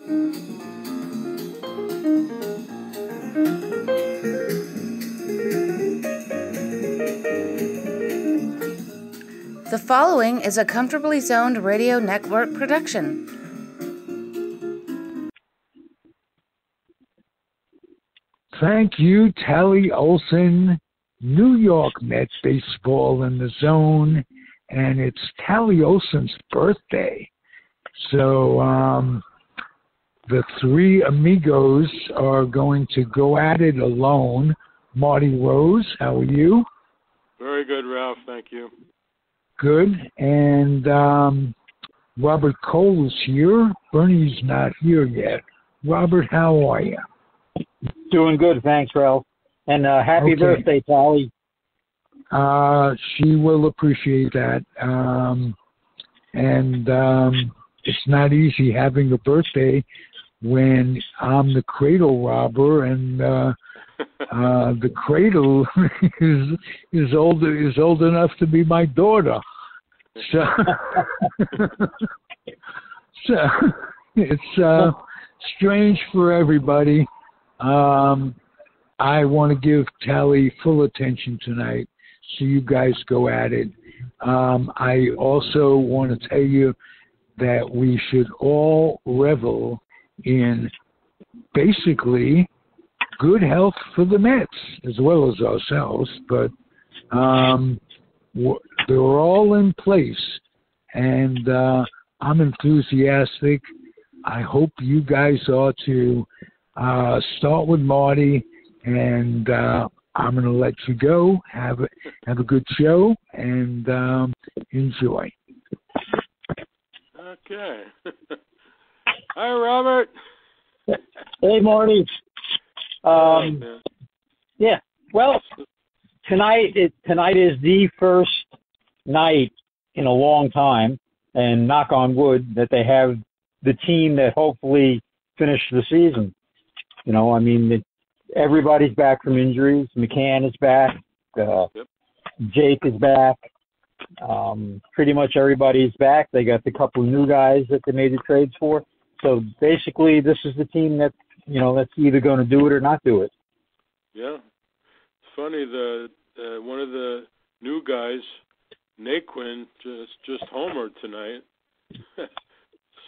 The following is a Comfortably Zoned Radio Network production. Thank you, Tally Olson. New York Mets baseball in the zone, and it's Tally Olson's birthday. So the three amigos are going to go at it alone. Marty Rose, how are you? Very good, Ralph. Thank you. Good. And Robert Cole is here. Bernie's not here yet. Robert, how are you? Doing good, thanks, Ralph. And happy birthday, Tally. She will appreciate that. It's not easy having a birthday when I'm the cradle robber, and the cradle is old enough to be my daughter. So, it's strange for everybody. I want to give Tally full attention tonight, so you guys go at it. I also want to tell you that we should all revel in basically good health for the Mets as well as ourselves, but they're all in place, and I'm enthusiastic. I hope you guys are too. Start with Marty, and I'm going to let you go. Have a good show, and enjoy. Okay. Hi, Robert. Hey, Marty. Yeah. Well, tonight is the first night in a long time, and knock on wood, that they have the team that hopefully finished the season. You know, I mean, everybody's back from injuries. McCann is back. Jake is back. Pretty much everybody's back. They got the couple of new guys that they made the trades for. So basically, this is the team that, you know, that's either going to do it or not do it. Yeah. It's funny, one of the new guys, Naquin, just homered tonight.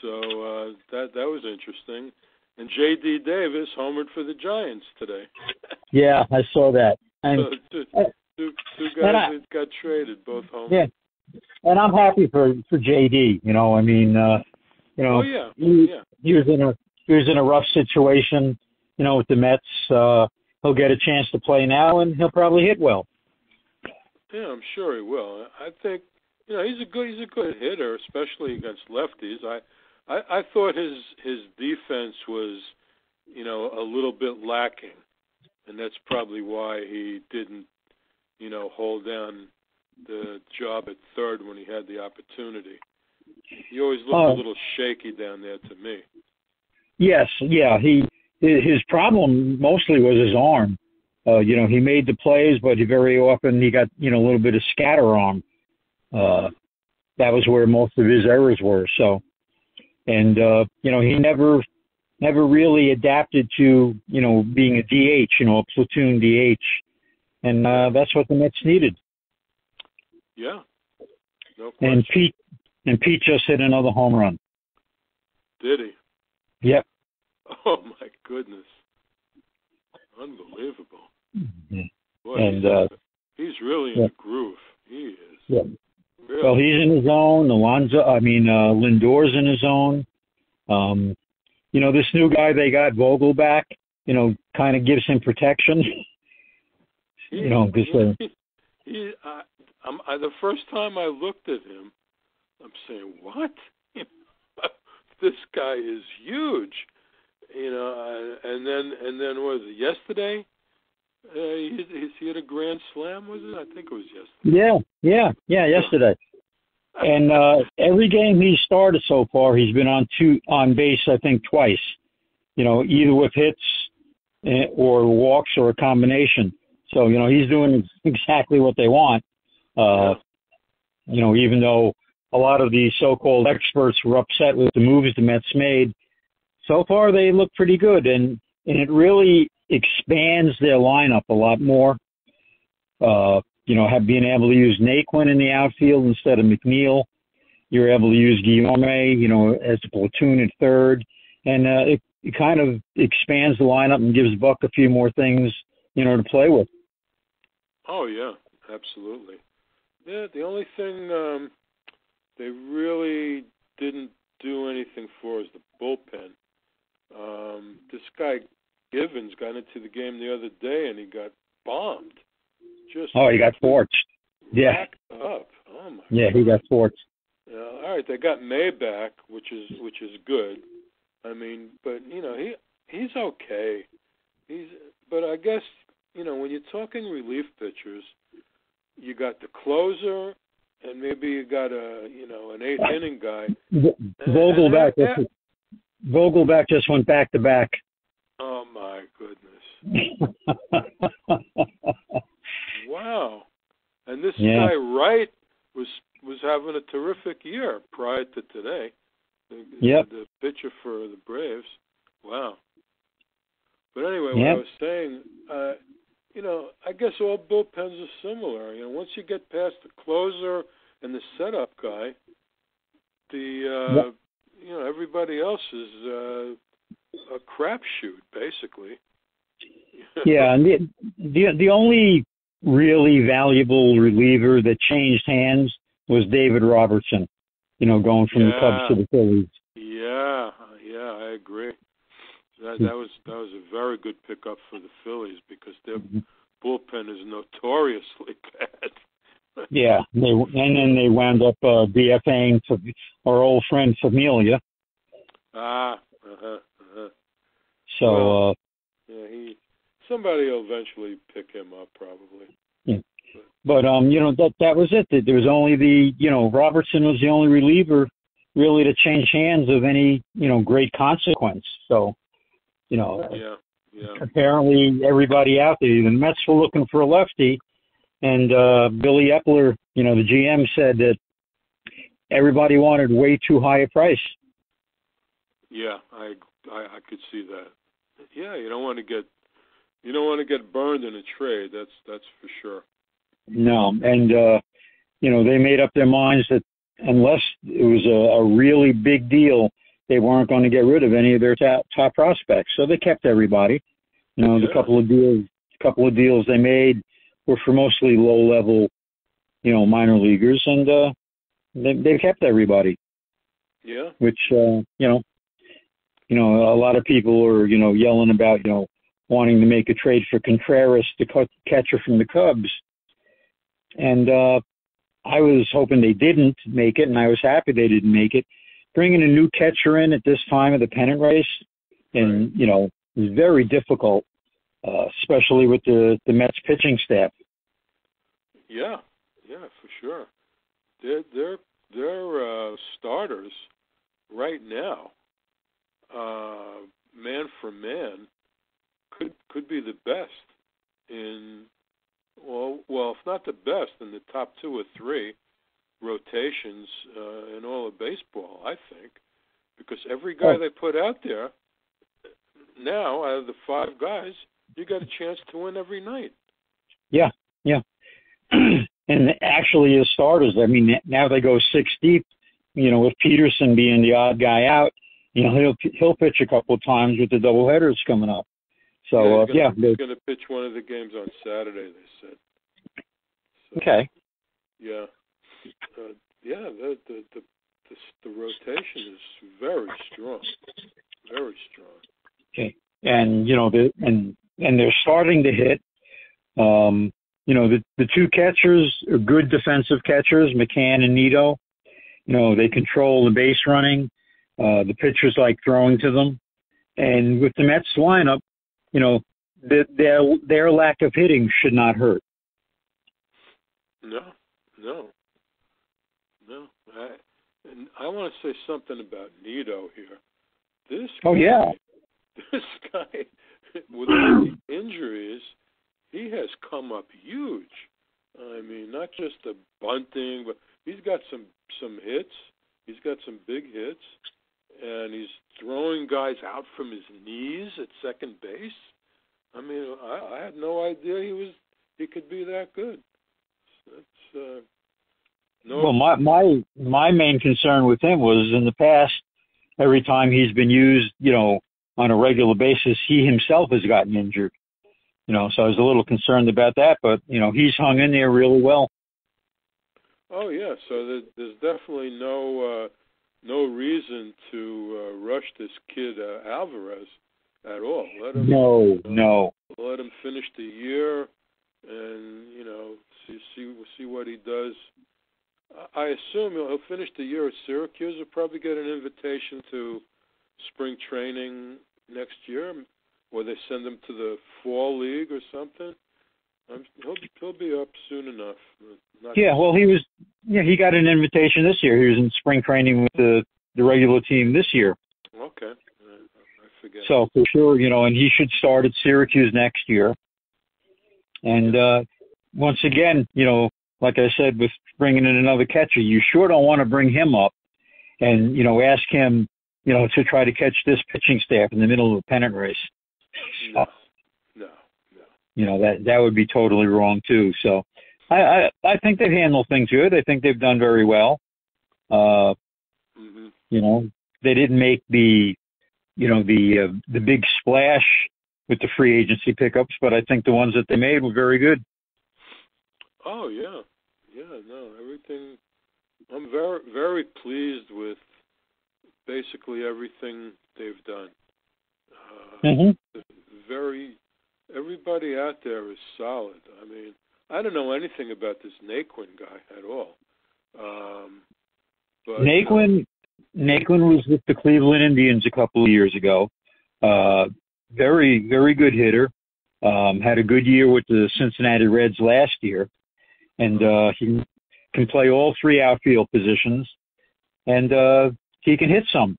So that was interesting. And J.D. Davis homered for the Giants today. Yeah, I saw that. And so two guys that got traded, both home. Yeah, and I'm happy for J.D. You know, I mean, you know, he was in a rough situation, you know, with the Mets. He'll get a chance to play now, and he'll probably hit well. Yeah, I'm sure he will. I think, you know, he's a good hitter, especially against lefties. I thought his defense was, you know, a little bit lacking, and that's probably why he didn't, you know, hold down the job at third when he had the opportunity. He always looked a little shaky down there to me. Yes, yeah. His problem mostly was his arm. You know, he made the plays, but very often he got, you know, a little bit of scatter arm. That was where most of his errors were. So. And, you know, he never really adapted to, you know, being a DH, you know, a platoon DH. And that's what the Mets needed. Yeah. No question. And Pete just hit another home run. Did he? Yep. Oh, my goodness. Unbelievable. Mm-hmm. Boy, and he's really in a groove. He is. Yeah. Really? Well, he's in his zone. Lindor's in his zone. You know, this new guy they got, Vogel, back, you know, kind of gives him protection. You know, because the first time I looked at him, I'm saying, what? This guy is huge. You know, and then what was it, yesterday? He had a grand slam, was it? I think it was yesterday. Yeah, yesterday. And every game he's started so far, he's been on base, I think, twice. You know, either with hits or walks or a combination. So, you know, he's doing exactly what they want. You know, even though a lot of the so-called experts were upset with the moves the Mets made, so far they look pretty good, and it really expands their lineup a lot more. Have been able to use Naquin in the outfield instead of McNeil. You're able to use Guillaume, as a platoon at third, and it kind of expands the lineup and gives Buck a few more things, to play with. Oh yeah, absolutely. Yeah, the only thing they really didn't do anything for is the bullpen. This guy Givens got into the game the other day and he got bombed. He got torched. Yeah. Up. Oh my. Yeah, he got torched. Yeah, all right, they got May back, which is good. I mean, but he's okay. But I guess when you're talking relief pitchers, you got the closer, and maybe you got an eighth inning guy. Vogelback just went back to back. Oh my goodness! Wow! And this guy Wright was having a terrific year prior to today. The pitcher for the Braves. Wow. But anyway, what I was saying, I guess all bullpens are similar. Once you get past the closer and the setup guy, everybody else is a crapshoot, basically. Yeah, and the only really valuable reliever that changed hands was David Robertson, going from the Cubs to the Phillies. Yeah, I agree. That was a very good pickup for the Phillies because their bullpen is notoriously bad. Yeah, and then they wound up DFAing our old friend Familia. So, somebody will eventually pick him up, probably. Yeah. But that was it. There was only Robertson was the only reliever really to change hands of any great consequence. So, apparently everybody out there, the Mets were looking for a lefty, and Billy Epler, the GM, said that everybody wanted way too high a price. Yeah, I could see that. Yeah, you don't want to get burned in a trade. That's for sure. No, and they made up their minds that unless it was a really big deal, they weren't going to get rid of any of their top prospects. So they kept everybody. The couple of deals they made were for mostly low level, minor leaguers, and they kept everybody. Yeah. Which a lot of people are yelling about wanting to make a trade for Contreras, the catcher from the Cubs. And I was hoping they didn't make it, and I was happy they didn't make it. Bringing a new catcher in at this time of the pennant race, and is very difficult, especially with the Mets pitching staff. Yeah, for sure. Their starters right now, man for man, could be the best in. Well, if not the best, in the top 2 or 3 rotations in all of baseball, I think, because every guy they put out there now, out of the 5 guys, you got a chance to win every night. Yeah. And actually, as starters, I mean, now they go 6 deep. With Peterson being the odd guy out, he'll pitch a couple of times with the doubleheaders coming up. So he's going to pitch one of the games on Saturday, they said. So, okay. Yeah. The rotation is very strong. Very strong. Okay. And and they're starting to hit. The 2 catchers are good defensive catchers, McCann and Nito. They control the base running. The pitchers like throwing to them. And with the Mets lineup, their lack of hitting should not hurt. No. I want to say something about Nito here. This guy, with all the injuries, he has come up huge. I mean, not just the bunting, but he's got some hits. He's got some big hits, and he's throwing guys out from his knees at second base. I mean, I had no idea he could be that good. That's no. Well, my main concern with him was in the past, every time he's been used, on a regular basis, he himself has gotten injured. So I was a little concerned about that, but he's hung in there really well. Oh yeah, so there's definitely no reason to rush this kid Alvarez at all. Let him No. Let him finish the year, and see what he does. I assume he'll finish the year at Syracuse. He'll probably get an invitation to spring training next year, or they send him to the fall league or something. He'll be up soon enough. He got an invitation this year. He was in spring training with the regular team this year. Okay. I forget. So for sure, and he should start at Syracuse next year. And once again, like I said, with bringing in another catcher, you sure don't want to bring him up and, ask him, to try to catch this pitching staff in the middle of a pennant race. No. That would be totally wrong too. So I think they've handled things good. I think they've done very well. They didn't make the big splash with the free agency pickups, but I think the ones that they made were very good. Oh yeah. No, everything. I'm very, very pleased with basically everything they've done. Everybody out there is solid. I mean, I don't know anything about this Naquin guy at all. But Naquin was with the Cleveland Indians a couple of years ago. Very, very good hitter. Had a good year with the Cincinnati Reds last year. And he can play all three outfield positions. And he can hit some.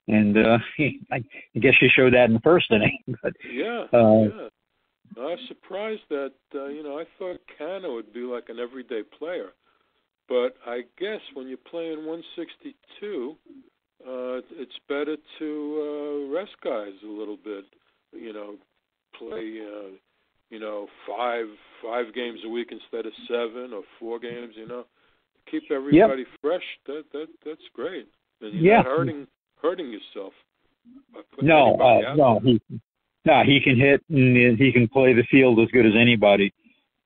And I guess you showed that in the first inning. But, yeah. I was surprised that, I thought Cano would be like an everyday player. But I guess when you're playing 162, it's better to rest guys a little bit. Play, five games a week instead of 7 or 4 games. Keep everybody fresh. That's great. And you're not hurting yourself. No. He can hit and he can play the field as good as anybody.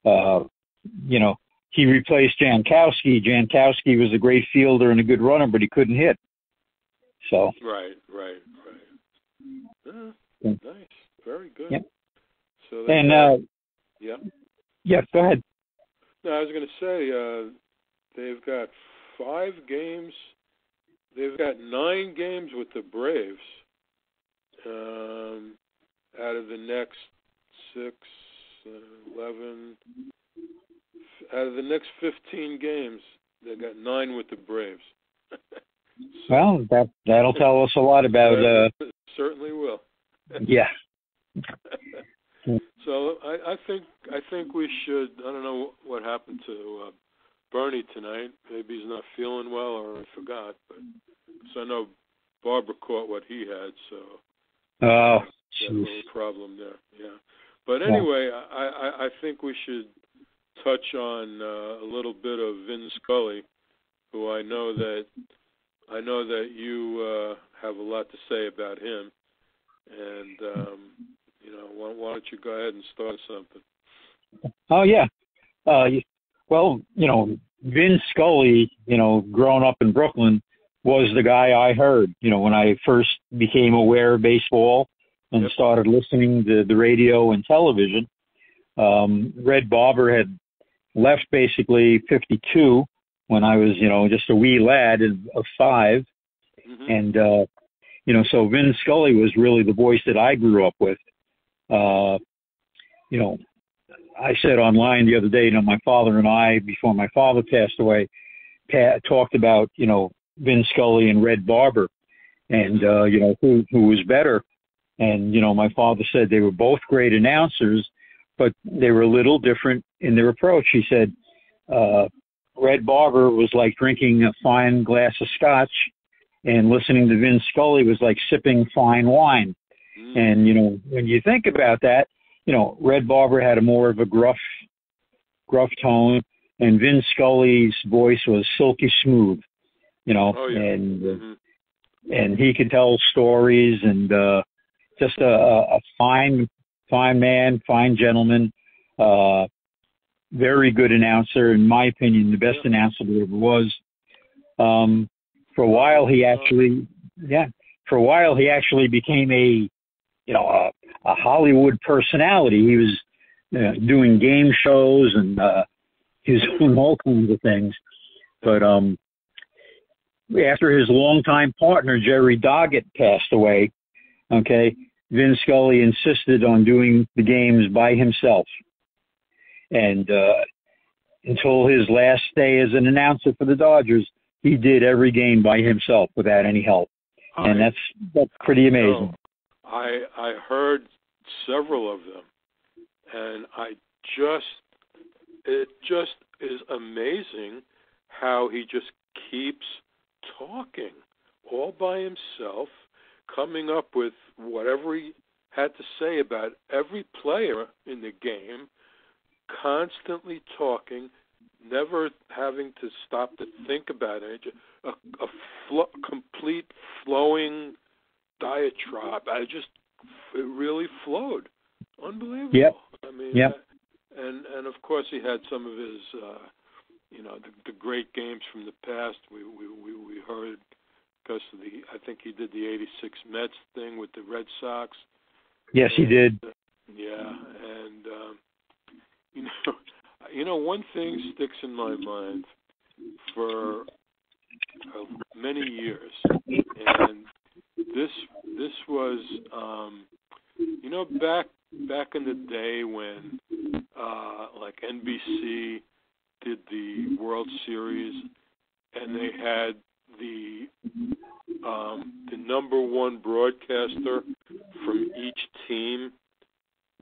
He replaced Jankowski. Jankowski was a great fielder and a good runner, but he couldn't hit. So. Right. Nice. Very good. Yep. So Yes, go ahead. No, I was going to say they've got 5 games. They've got 9 games with the Braves. Out of the next 6, 11, out of the next 15 games, they got 9 with the Braves. Well, that'll tell us a lot about. Certainly will. Yeah. So I think we should. I don't know what happened to Bernie tonight. Maybe he's not feeling well, or I forgot. But so I know Barbara caught what he had. So. Oh. A little problem there, yeah. But anyway, I think we should touch on a little bit of Vin Scully, who I know that you have a lot to say about him, and why don't you go ahead and start something? Oh yeah, well, Vin Scully, growing up in Brooklyn, was the guy I heard, when I first became aware of baseball. And started listening to the radio and television. Red Barber had left basically 52 when I was, just a wee lad of 5. And, so Vin Scully was really the voice that I grew up with. I said online the other day, my father and I, before my father passed away, talked about, Vin Scully and Red Barber and, who was better. And, my father said they were both great announcers, but they were a little different in their approach. He said Red Barber was like drinking a fine glass of scotch, and listening to Vin Scully was like sipping fine wine. And, you know, when you think about that, you know, Red Barber had a more of a gruff tone, and Vin Scully's voice was silky smooth, you know, and he could tell stories, and just a fine man, fine gentleman, very good announcer, in my opinion, the best announcer there ever was. For a while, he actually became a Hollywood personality. He was doing game shows, and he was doing all kinds of things. But after his longtime partner, Jerry Doggett, passed away, Vin Scully insisted on doing the games by himself. And until his last day as an announcer for the Dodgers, he did every game by himself without any help. And that's pretty amazing. I heard several of them, and it just is amazing how he just keeps talking all by himself, coming up with whatever he had to say about every player in the game, constantly talking, never having to stop to think about it. Complete flowing diatribe. It really flowed. Unbelievable. Yep. I mean, and of course he had some of his, the great games from the past. We heard because of I think he did the '86 Mets thing with the Red Sox. Yes, he did. And one thing sticks in my mind for many years, and this was back in the day when like NBC did the World Series, and they had the number one broadcaster from each team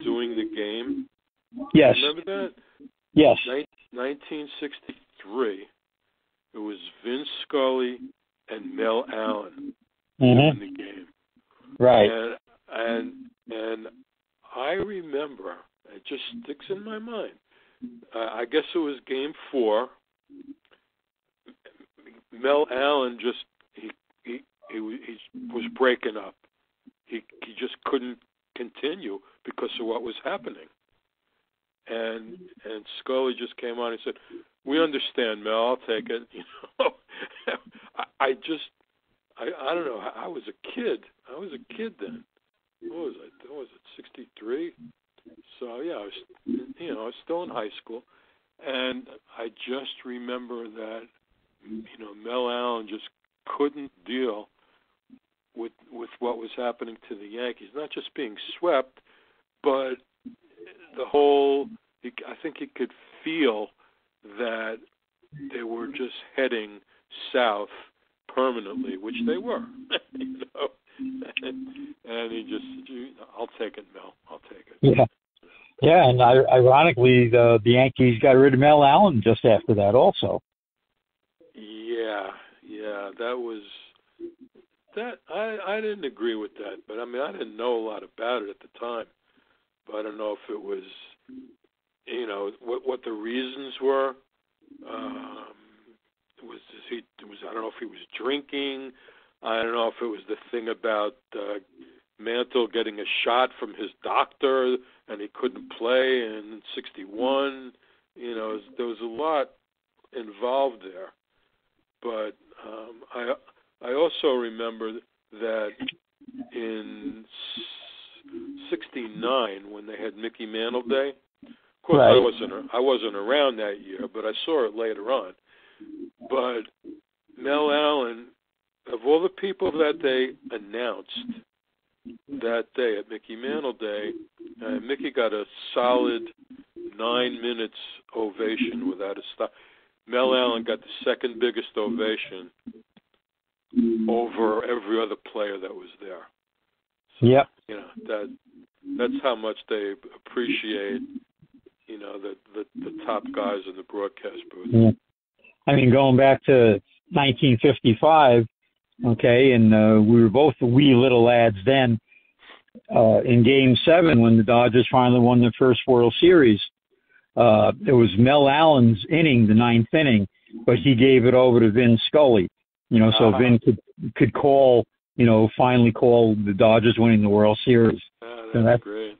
doing the game. Yes. Remember that? Yes. 1963. It was Vin Scully and Mel Allen doing the game. Right. And I remember, it just sticks in my mind. I guess it was Game 4. Mel Allen he was breaking up. He just couldn't continue because of what was happening. And Scully just came on and said, "We understand, Mel. I'll take it." I don't know. I was a kid. Then. What was I? Was it 63? So yeah, I was still in high school, and I just remember that Mel Allen just couldn't deal with what was happening to the Yankees. Not just being swept, but the whole. I think he could feel that they were just heading south permanently, which they were. And he just, "I'll take it, Mel. I'll take it." Yeah, and ironically, the Yankees got rid of Mel Allen just after that, also. Yeah, that was that. I didn't agree with that, but I mean, I didn't know a lot about it at the time. But I don't know if it was, what the reasons were. I don't know if he was drinking. I don't know if it was the thing about Mantle getting a shot from his doctor and he couldn't play in '61. There was a lot involved there. But I also remember that in '69 when they had Mickey Mantle Day. Of course, right. I wasn't around that year, but I saw it later on. But Mel Allen, of all the people that they announced that day at Mickey Mantle Day, Mickey got a solid 9 minutes ovation without a stop. Mel Allen got the second biggest ovation over every other player that was there. So, yeah. That's how much they appreciate, the top guys in the broadcast booth. Yeah. I mean, going back to 1955, Okay, and we were both wee little lads then. In Game 7, when the Dodgers finally won their first World Series, it was Mel Allen's inning, the ninth inning, but he gave it over to Vin Scully. So Vin could call, finally call the Dodgers winning the World Series. So that's great.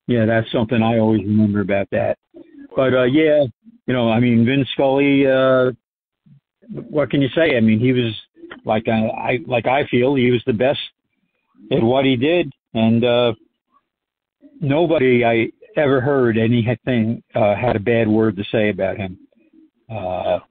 Yeah, that's something I always remember about that. But Vin Scully. What can you say? I mean, he was I feel he was the best at what he did, and nobody I ever heard anything had a bad word to say about him. No.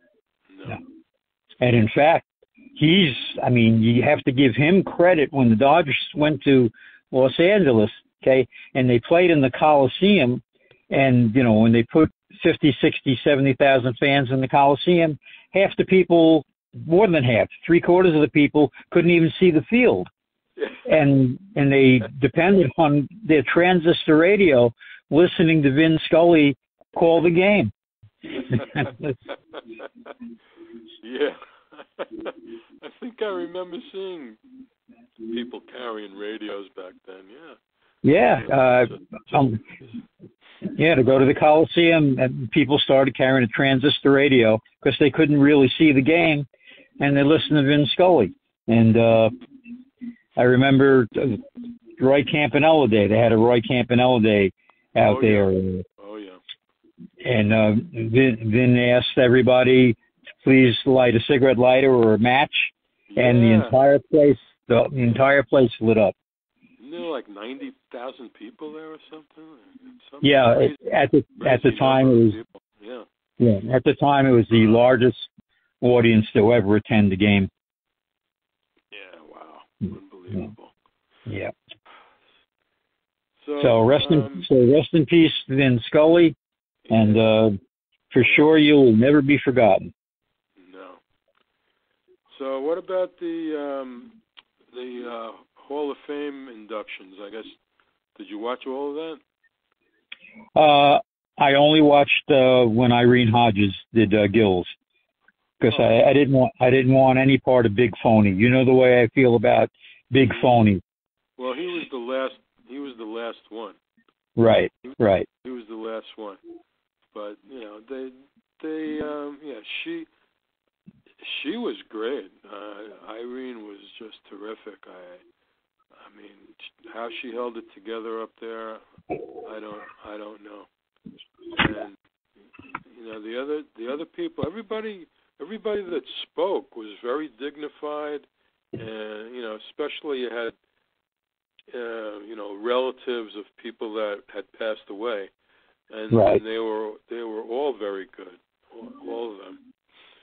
And in fact, you have to give him credit when the Dodgers went to Los Angeles, okay, and they played in the Coliseum, and, when they put 50, 60, 70,000 fans in the Coliseum, half the people, more than half, 3/4 of the people couldn't even see the field. And they depended on their transistor radio listening to Vin Scully call the game. Yeah. I think I remember seeing people carrying radios back then, Yeah. To go to the Coliseum, and people started carrying a transistor radio because they couldn't really see the game, and they listened to Vin Scully. And I remember Roy Campanella Day. They had a Roy Campanella Day out there. Oh, yeah. And Vin asked everybody to please light a cigarette lighter or a match, and the entire place lit up. Isn't there like 90,000 people there or something? Yeah, at the time it was. People. Yeah, at the time it was the largest audience to ever attend the game. Yeah, wow, unbelievable. Yeah. So rest in peace, Vin Scully, and for sure you will never be forgotten. No. So what about the Hall of Fame inductions? I guess, did you watch all of that? I only watched when Irene Hodges did Gills, because I didn't want any part of Big Phony. You know the way I feel about Big Phony. Well, he was the last one. Right. He was the last one. But she was great. Irene was just terrific. I mean, how she held it together up there, I don't know. And the other people, everybody that spoke was very dignified, and especially you had relatives of people that had passed away, and they were all very good, all of them.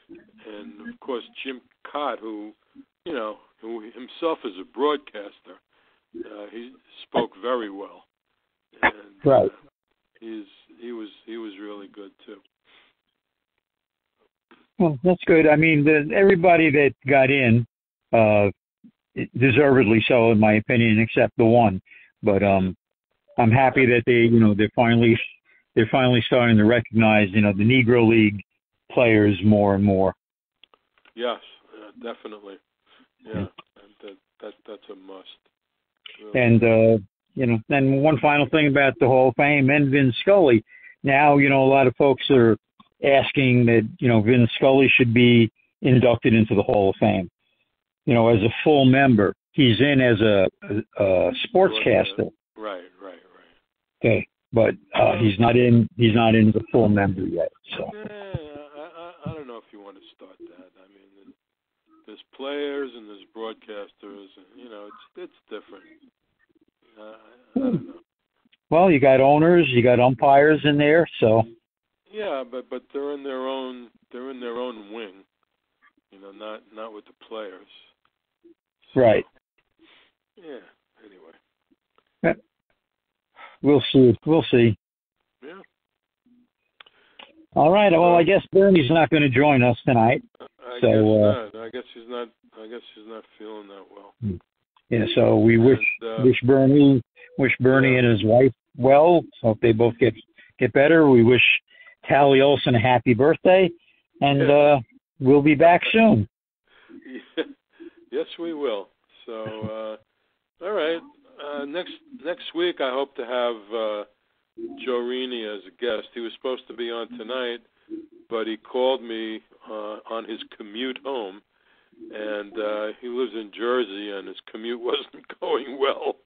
And of course Jim Cott, who himself is a broadcaster, he spoke very well, and he was really good too. Well, that's good. I mean, everybody that got in, deservedly so, in my opinion, except the one. But I'm happy that they're finally starting to recognize, the Negro League players more and more. Yes, definitely. Yeah, that's a must. Really. And then one final thing about the Hall of Fame and Vin Scully. Now, a lot of folks are asking that, Vin Scully should be inducted into the Hall of Fame, as a full member. He's in as a sportscaster. Right. Okay, but he's not in as a full member yet. So. I don't know if you want to start that. I mean, there's players and there's broadcasters, and it's different. I don't know. Well, you got owners, you got umpires in there, so. Yeah, but they're in their own wing, not with the players. So, right. Yeah. Anyway. Yeah. We'll see. Yeah. All right. Well, I guess Bernie's not going to join us tonight. I guess she's not feeling that well. Yeah. So we wish Bernie and his wife well. Hope they both get better. We wish Tally Olson a happy birthday, and we'll be back soon. Yes, we will. So, all right. Next week, I hope to have Joe Rini as a guest. He was supposed to be on tonight, but he called me on his commute home, and he lives in Jersey, and his commute wasn't going well.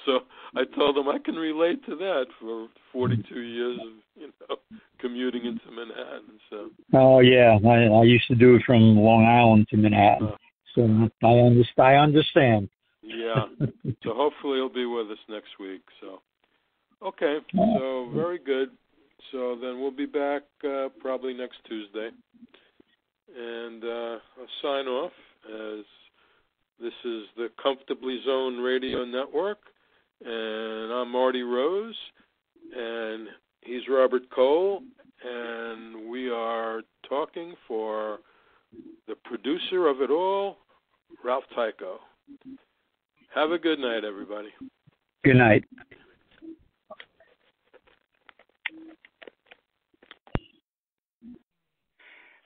So I told him I can relate to that for 42 years of commuting into Manhattan. So. Oh yeah, I used to do it from Long Island to Manhattan, so I understand. Yeah. So hopefully he'll be with us next week. So, okay. So very good. So then we'll be back probably next Tuesday, and I'll sign off as this is the Comfortably Zoned Radio Network, and I'm Marty Rose, and he's Robert Cole, and we are talking for the producer of it all, Ralph Tycho. Have a good night, everybody. Good night.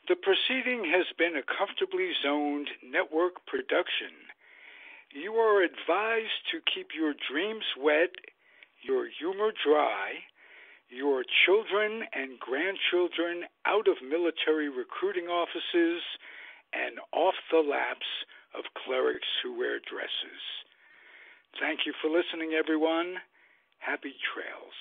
The proceeding has been a Comfortably Zoned Network production. You are advised to keep your dreams wet, your humor dry, your children and grandchildren out of military recruiting offices and off the laps of clerics who wear dresses. Thank you for listening, everyone. Happy trails.